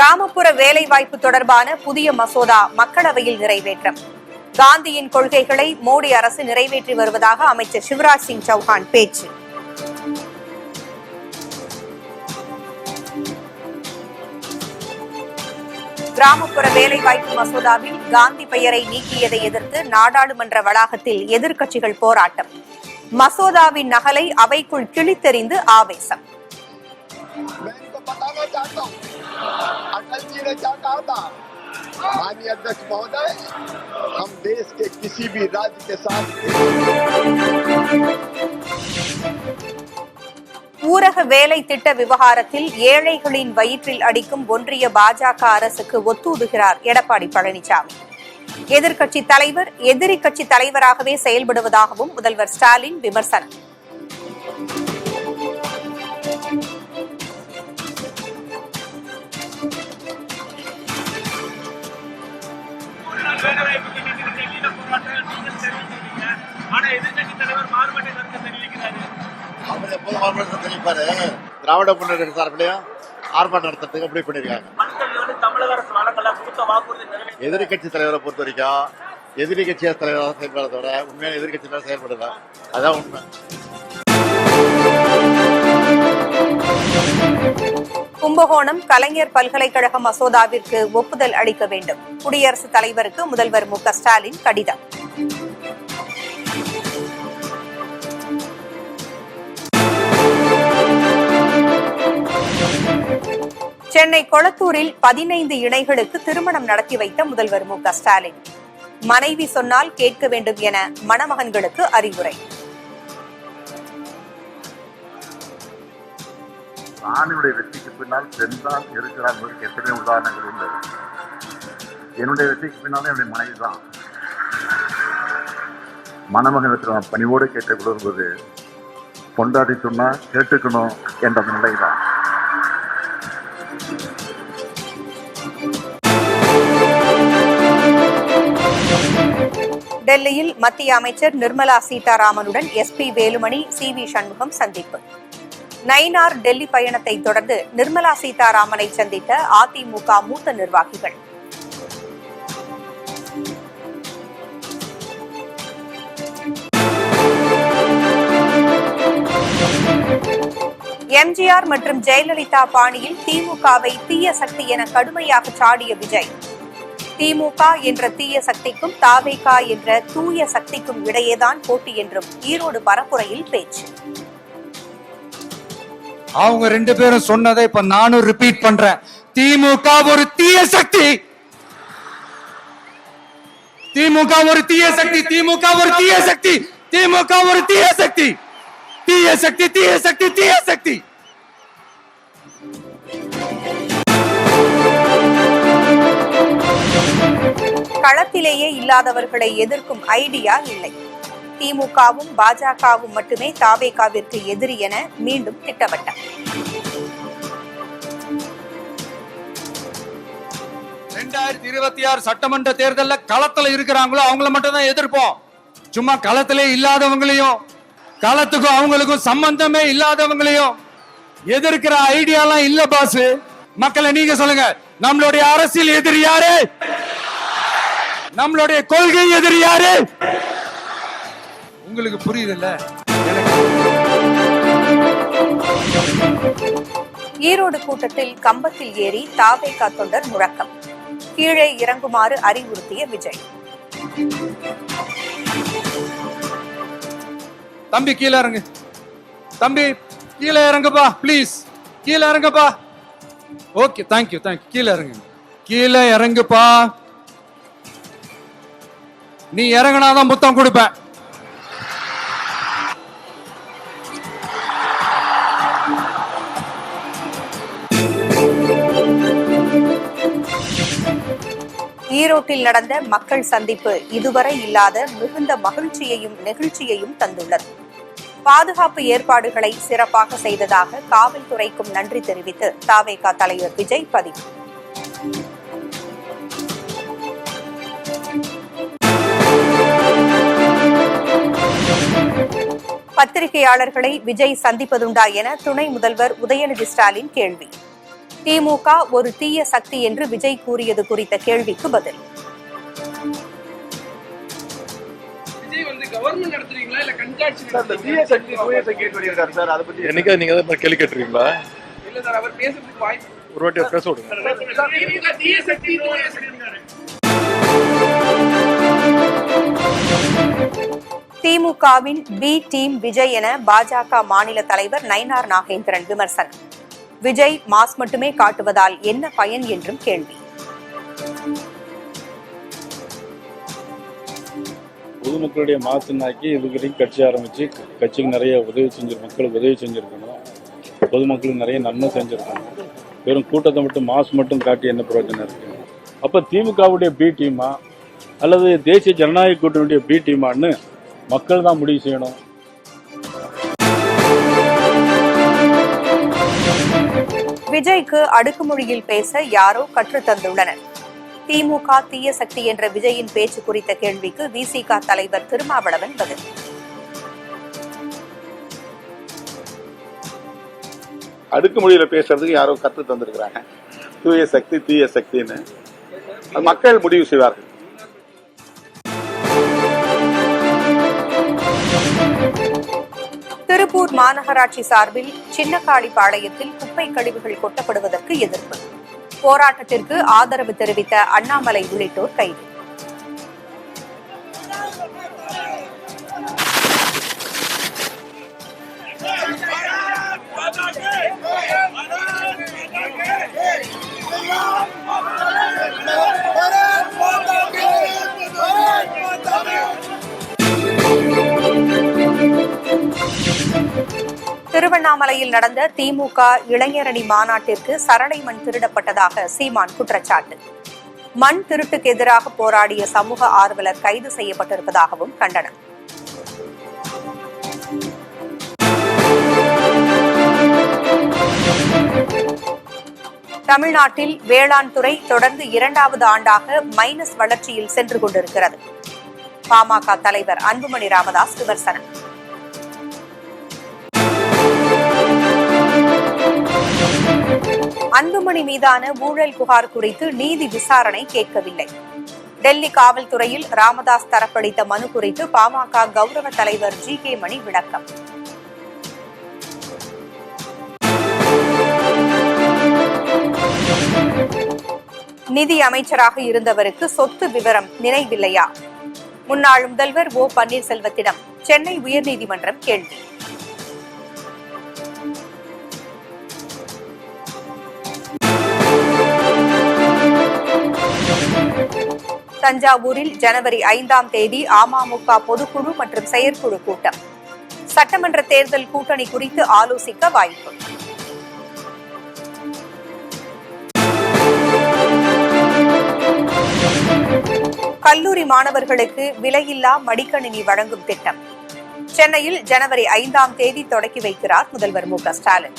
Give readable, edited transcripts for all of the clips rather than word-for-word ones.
கிராமப்புற வேலைவாய்ப்பு தொடர்பான புதிய மசோதா மக்களவையில் நிறைவேற்றம். காந்தியின் கொள்கைகளை மோடி அரசு நிறைவேற்றி வருவதாக அமைச்சர் சிவராஜ் சிங் சௌஹான் பேச்சு. கிராமப்புற வேலைவாய்ப்பு மசோதாவில் காந்தி பெயரை நீக்கியதை எதிர்த்து நாடாளுமன்ற வளாகத்தில் எதிர்க்கட்சிகள் போராட்டம். மசோதாவின் நகலை அவைக்குள் கிழித்தெறிந்து ஆவேசம். अटल जी ने क्या कहा था, माननीय अध्यक्ष महोदय, हम देश के किसी भी राज्य के साथ ஊரக வேலை திட்ட விவகாரத்தில் ஏழைகளின் வயிற்றில் அடிக்கும் ஒன்றிய பாஜக அரசுக்கு ஒத்தூடுகிறார் எடப்பாடி பழனிசாமி. எதிர்க்கட்சி தலைவர் எதிரி கட்சி தலைவராகவே செயல்படுவதாகவும் முதல்வர் ஸ்டாலின் விமர்சனம். திராவிட முன்னேற்ற சார்பிலையும் ஆர்ப்பாட்டம் நடத்துறதுக்கு அப்படி பண்ணிருக்காங்க. எதிர்கட்சி தலைவரை பொறுத்த வரைக்கும் எதிரி கட்சியா தலைவராக செயல்படுறதோட உண்மையான எதிர்கட்சி தலைவர் செயல்படுதா, அதான் உண்மை. கும்பகோணம் கலைஞர் பல்கலைக்கழக மசோதாவிற்கு ஒப்புதல் அளிக்க வேண்டும். குடியரசுத் தலைவருக்கு முதல்வர் மு.க.ஸ்டாலின் கடிதம். சென்னை கொளத்தூரில் 15 இணைகளுக்கு திருமணம் நடத்தி வைத்த முதல்வர் மு.க.ஸ்டாலின். மனைவி சொன்னால் கேட்க வேண்டும் என மணமகன்களுக்கு அறிவுரை. ஆணுடைய வெற்றிக்கு பின்னால் பெண் தான் இருக்கிறார் என்பதற்கு எத்தனை உதாரணங்கள் உண்டு. என்னுடைய வெற்றிக்கு பின்னாலே என்னுடைய மனைவி தான். மணமகன் பணிவோடு கேட்டுக்கொள்வது பொண்டாட்டி சொன்னா கேட்டுக்கணும் என்ற நிலைதான். டெல்லியில் மத்திய அமைச்சர் நிர்மலா சீதாராமனுடன் எஸ்.பி. வேலுமணி, சி.வி. சண்முகம் சந்திப்பு. நயினார் டெல்லி பயணத்தை தொடர்ந்து நிர்மலா சீதாராமனை சந்தித்த அதிமுக மூத்த நிர்வாகிகள். எம்ஜிஆர் மற்றும் ஜெயலலிதா பாணியில் திமுகவை தீய சக்தி என கடுமையாக சாடிய விஜய். திமுக என்ற தீய சக்திக்கும் தாவேக என்ற தூய சக்திக்கும் இடையேதான் போட்டி என்றும் ஈரோடு பரப்புரையில் பேச்சு. அவங்க ரெண்டு பேரும் சொன்னதை இப்ப நானும் ரிப்பீட் பண்றேன். திமுக ஒரு தீய சக்தி, திமுக ஒரு தீய சக்தி, திமுக ஒரு தீய சக்தி, திமுக ஒரு தீய சக்தி, தீய சக்தி, தீய சக்தி, தீய சக்தி. களத்திலேயே இல்லாதவர்களை எதிர்க்கும் ஐடியா இல்லை. திமுகவும் பாஜகவும் மட்டுமே தாவேகாவிற்கு எதிரி என மீண்டும் திட்டவட்டம். 2026 சட்டமன்ற தேர்தலில் களத்துல இருக்கிறாங்களோ அவங்கள மட்டும் தான் எதிர்ப்போம். சும்மா களத்திலே இல்லாதவங்களையும் களத்துக்கும் அவங்களுக்கும் சம்பந்தமே இல்லாதவங்களையும் எதிர்க்கிற ஐடியாலாம் இல்ல பாஸ். மக்களை நீங்க சொல்லுங்க, நம்மளுடைய அரசியல் எதிரி யாரு? நம்மளுடைய கொள்கை எதிரி யாரு? உங்களுக்கு புரியுதுல்ல? ஈரோடு கூட்டத்தில் கம்பத்தில் ஏறி தாவேகா தொண்டர் முழக்கம். கீழே இறங்குமாறு அறிவுறுத்திய விஜய். தம்பி கீழே இறங்கு, தம்பி கீழே இறங்குப்பா, பிளீஸ் கீழே இறங்குப்பா. Okay, thank you thank you. கீழே இறங்கு, கீழே இறங்குப்பா. நீ இறங்கினாதான் முத்தம் கொடுப்பேன். ஈரோட்டில் நடந்த மக்கள் சந்திப்பு இதுவரை இல்லாத மிகுந்த மகிழ்ச்சியையும் நெகிழ்ச்சியையும் தந்துள்ளது. பாதுகாப்பு ஏற்பாடுகளை சிறப்பாக செய்ததாக காவல்துறைக்கும் நன்றி தெரிவித்து தாவேகா தலைவர் விஜய் பதிவு. பத்திரிகையாளர்களை விஜய் சந்திப்பதுண்டா என துணை முதல்வர் உதயநிதி ஸ்டாலின் கேள்வி. திமுக ஒரு தீய சக்தி என்று விஜய் கூறியது குறித்த கேள்விக்கு பதில். திமுகவின் பி டீம் விஜய் என பாஜக மாநில தலைவர் நயினார் நாகேந்திரன் விமர்சனம். விஜய் மாஸ் மட்டுமே காட்டுவதால் என்ன பயன் என்றும் கேள்வி. பொதுமக்களுடைய மாசுனாக்கி இதுவரைக்கும் கட்சி ஆரம்பிச்சு கட்சிக்கு நிறைய உதவி மக்களுக்கு உதவி செஞ்சிருக்கணும், பொதுமக்களுக்கு நிறைய நன்மை செஞ்சிருக்கணும். வெறும் கூட்டத்தை மட்டும் மாஸ் மட்டும் காட்டி என்ன பிரயோஜனம் இருக்கு? அப்ப திமுகவுடைய பி டீமா அல்லது தேசிய ஜனநாயக கூட்டணியுடைய பி டீமான்னு மக்கள் தான் முடிவு செய்யணும். விஜய்க்கு அடுக்குமொழியில் பேச யாரோ கற்றுத்தந்துள்ளனர். திமுக தீய சக்தி என்ற விஜயின் பேச்சு குறித்த கேள்விக்கு விசிக தலைவர் திருமாவளவன் பதில். அடுக்குமொழியில பேசுறதுக்கு யாரோ கற்று தந்திருக்கிறாங்க. தூய சக்தி தீய சக்தின்னு மக்கள் முடிவு செய்வார்கள். திருப்பூர் மாநகராட்சி சார்பில் சின்னக்காளிப்பாளையத்தில் குப்பை கழிவுகள் கொட்டப்படுவதற்கு எதிர்ப்பு. போராட்டத்திற்கு ஆதரவு தெரிவித்த அண்ணாமலை உள்ளிட்டோர் கைது. திருவண்ணாமலையில் நடந்த திமுக இளைஞரணி மாநாட்டிற்கு சரளை மண் திருடப்பட்டதாக சீமான் குற்றச்சாட்டு. மண் திருட்டுக்கு எதிராக போராடிய சமூக ஆர்வலர் கைது செய்யப்பட்டிருப்பதாகவும் கண்டனம். தமிழ்நாட்டில் வேளாண் துறை தொடர்ந்து 2வது ஆண்டாக மைனஸ் வளர்ச்சியில் சென்று கொண்டிருக்கிறது. பாமக தலைவர் அன்புமணி ராமதாஸ் விமர்சனம். அன்புமணி மீதான ஊழல் புகார் குறித்து நீதி விசாரணை கேட்கவில்லை. டெல்லி காவல்துறையில் ராமதாஸ் தரப்பளித்த மனு குறித்து பாமக கௌரவ தலைவர் ஜி.கே. மணி விளக்கம். நிதி அமைச்சராக இருந்தவருக்கு சொத்து விவரம் நினைவில்லையா? முன்னாள் முதல்வர் ஓ பன்னீர்செல்வத்திடம் சென்னை உயர்நீதிமன்றம் கேள்வி. தஞ்சாவூரில் ஜனவரி 5ஆம் தேதி அமமுக பொதுக்குழு மற்றும் செயற்குழு கூட்டம். சட்டமன்ற தேர்தல் கூட்டணி குறித்து ஆலோசிக்க வாய்ப்பு. கல்லூரி மாணவர்களுக்கு விலையில்லா மடிக்கணினி வழங்கும் திட்டம். சென்னையில் ஜனவரி 5ஆம் தேதி தொடக்கி வைக்கிறார் முதல்வர் மு.க. ஸ்டாலின்.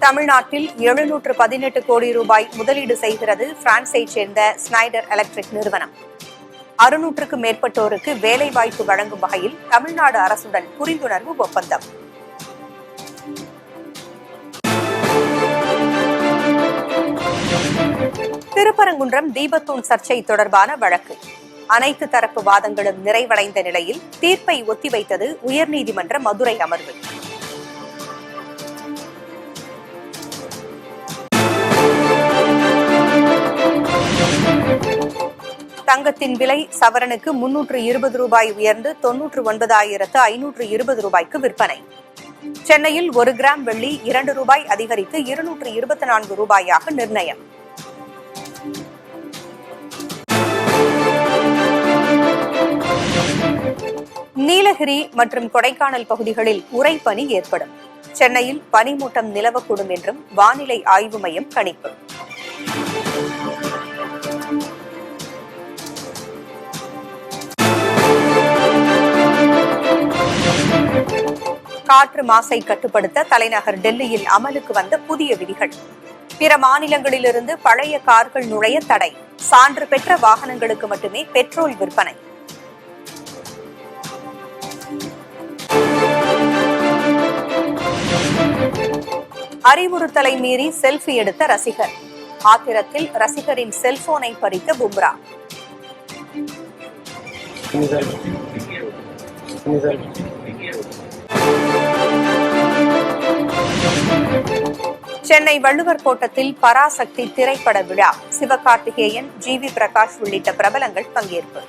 தமிழ்நாட்டில் 718 கோடி ரூபாய் முதலீடு செய்கிறது பிரான்சை சேர்ந்த ஸ்னைடர் எலக்ட்ரிக் நிறுவனம். 600க்கும் மேற்பட்டோருக்கு வேலைவாய்ப்பு வழங்கும் வகையில் தமிழ்நாடு அரசுடன் புரிந்துணர்வு ஒப்பந்தம். திருப்பரங்குன்றம் தீபத்தூண் சர்ச்சை தொடர்பான வழக்கு. அனைத்து தரப்பு வாதங்களும் நிறைவடைந்த நிலையில் தீர்ப்பை ஒத்திவைத்தது உயர்நீதிமன்ற மதுரை அமர்வு. தங்கத்தின் விலை சவரனுக்கு 320 ரூபாய் உயர்ந்து 99,520 ரூபாய்க்கு விற்பனை. சென்னையில் 1 கிராம் வெள்ளி 2 ரூபாய் அதிகரித்து 224 ரூபாயாக நிர்ணயம். நீலகிரி மற்றும் கொடைக்கானல் பகுதிகளில் உறைபனி ஏற்படும். சென்னையில் பனிமூட்டம் நிலவக்கூடும் என்றும் வானிலை ஆய்வு மையம் கணிப்பு. காற்று மாசை கட்டுப்படுத்த தலைநகர் டெல்லியில் அமலுக்கு வந்த புதிய விதிகள். பிற மாநிலங்களிலிருந்து பழைய கார்கள் நுழைய தடை. சான்று பெற்ற வாகனங்களுக்கு மட்டுமே பெட்ரோல் விற்பனை. அறிவுறுத்தலை மீறி செல்ஃபி எடுத்த ரசிகர். ஆத்திரத்தில் ரசிகரின் செல்போனை பறித்த பும்ரா. சென்னை வள்ளுவர் கோட்டத்தில் பராசக்தி திரைப்பட விழா. சிவகார்த்திகேயன், ஜி.வி. பிரகாஷ் உள்ளிட்ட பிரபலங்கள் பங்கேற்பு.